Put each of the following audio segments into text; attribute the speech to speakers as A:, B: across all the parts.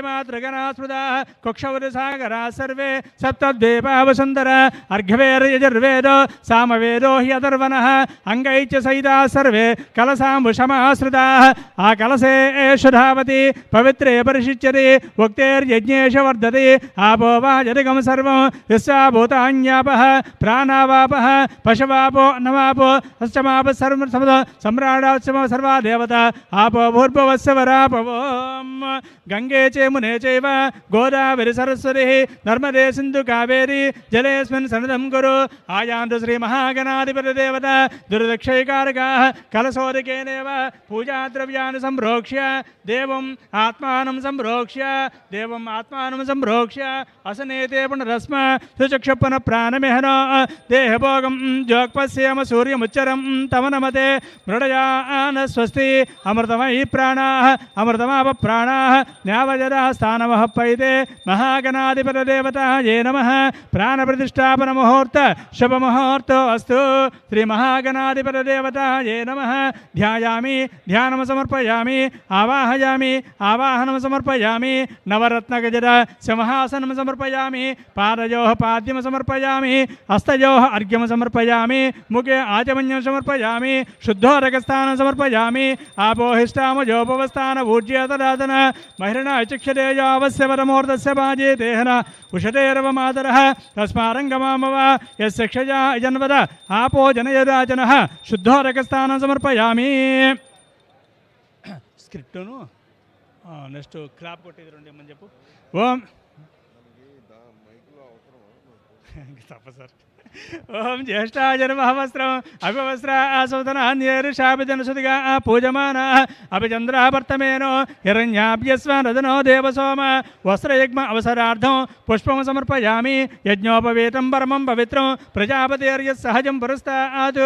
A: मातृगणास्मृता कुक्षौरसागरा सर्वे सप्तद्वीपावसुन्दर अर्घ्यवेदयजुर्वेदो सामवेदो हि अथर्वणः अङ्गैश्च सहिताः सर्वे कलशाम्बुषमाश्रिताः आकलशेषु धावति पवित्रे परिशिच्यते उक्तेर्यज्ञेश वर्धते आपो वा जगं सर्वं यस्याभूतान्यापः प्राणावापः पशवापो अन्नवापो अष्टमापः सम्राडाश्चम सर्वा देवता आपो भूर्भुवस्य वरापवो गंगे मुने चैव गोदावरी सरस्वती नर्मदे सिंधु कावेरी जलेस्मिन् सन्निधं कुरु आयान्तु श्री महागणाधिपति देवता दुर्दक्षैकारकाः कलशोदकेनेव पूजाद्रव्याणि संप्रोक्ष्य देवम् आत्मानं संप्रोक्ष्य असनेते पुनरस्म सुचक्षुपुनः प्राणमेहनो देहभोगं जोक्पस्येम सूर्यमुच्चरं तमनमते मृडयान स्वस्ति अमृतमयी प्राणाः अमृतमाप प्राणाः न्यावजदा स्थानमः पैते महागणाधिपतिदेवतायै नमः प्राणप्रतिष्ठापन मुहूर्त शुभमुहूर्तो अस्तु श्री महागणाधिपतिदेवतायै नमः ध्यायामि ध्यानं समर्पयामि आवाहयामि आवाहनं समर्पयामि नवरत्नगजर सिंहासनं समर्पयामि पादयोः पाद्यं समर्पयामि हस्तयोः अर्घ्यं समर्पयामि मुखे आचमन्यं समर्पयामि शुद्धोदकस्थानं समर्पयामि आपोहिष्टामजोपवस्थान पूज्यतदादन महिरणा चक्षते यावस्य परमूर्तस्य बाजे देहन उषतेरवमातरः तस्मारङ्गमामव यस्य क्षया जन्वद आपो जनयदाचनः शुद्धोदकस्थानं समर्पयामि स्क्रिप्टुनु నెక్స్ట్ క్లాప్ కొట్టేది రెండు ఏమని చెప్పు ఓం తప్ప సార్ ओम ज्येष्ठाजन्मवस्त्रम अभिवस्त्र आसोदनान्येरुषाभिजनसुतिगा पूजमाना अभिचन्द्रावर्तमेनो हिरण्याभ्यस्वनदनो देवसोम वस्त्रयज्ञ अवसरार्थं पुष्पं समर्पयामि यज्ञोपवीतं परमं पवित्रं प्रजापतेर्यस्सहजं पुरस्तात्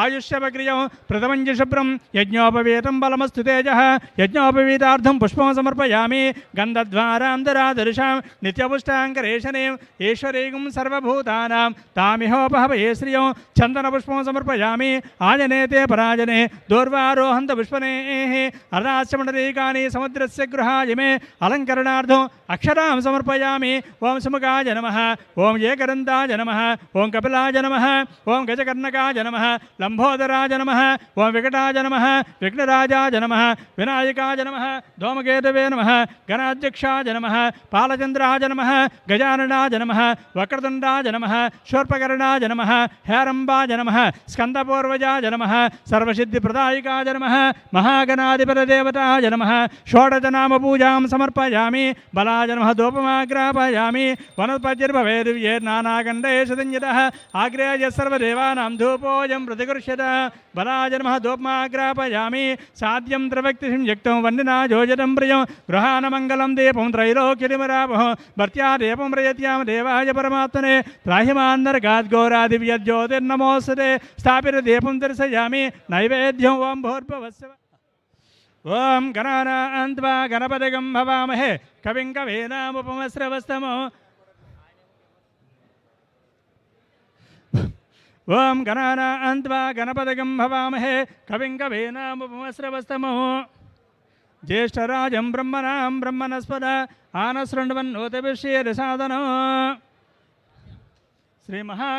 A: आयुष्यवक्रियं प्रथमं च शुभ्रं यज्ञोपवीतं बलमस्तु तेजः यज्ञोपवीतार्थं पुष्पं समर्पयामि गन्धद्वारान्तरादर्शां नित्यपुष्टाङ्करेशनीं ईश्वरीं सर्वभूतानां तामि होपहवये श्रियं चन्दनपुष्पं समर्पयामि आजनेते पराजने दूर्वारोहन्त पुष्पनेः अर्धाश्चमण्डलीकानि समुद्रस्य गृहाय मे अलङ्करणार्थम् अक्षरां समर्पयामि ओं सुमुखाय नमः ओं एकदन्ताय नमः ओं कपिलाय नमः ओं गजकर्णकाय नमः लम्बोदराय नमः ओं विकटाय नमः विघ्नराजाय नमः विनायकाय नमः धूमकेतवे नमः गणाध्यक्षाय नमः पालचन्द्राय नमः गजाननाय नमः वक्रतुण्डाय नमः शूर्पकर्णाय नमः हेरम्बाय नमः स्कन्दपूर्वजाय नमः सर्वसिद्धिप्रदायिकाय नमः महागणाधिपतिदेवताय नमः षोडशनामपूजां समर्पयामि बलाय नमः धूपमाग्रापयामि वनस्पतिर्भवेद्नानागन्धेषु संयतः आग्रेय सर्वदेवानां धूपोऽयं प्रतिगृह्यत बलाय नमः धूपमाग्रापयामि साध्यं त्रिभक्तिं युक्तं वन्दिना योजितं प्रियं गृहानमङ्गलं दीपं त्रैलोक्यतिमरापः भर्त्या दीपं प्रयत्यां देवाय परमात्मने त्राहिमान्दर्गाद्गौरादिव्यज्योतिर्नमोऽस्तुते स्थापितदीपं दर्शयामि नैवेद्यं ओं भूर्भुवस्सुः ओं गणानान्त्वा गणपतिगं भवामहे कविं कवीनामुपमस्रवस्तमो ओं गणानान्त्वा गणपतिगं भवामहे कविं कवीनामुपमस्रवस्तमो ज्येष्ठराजं ब्रह्मणां ब्रह्मणस्पद आनशृण्वन्नोतिभिश्चेदसादनो श्री महा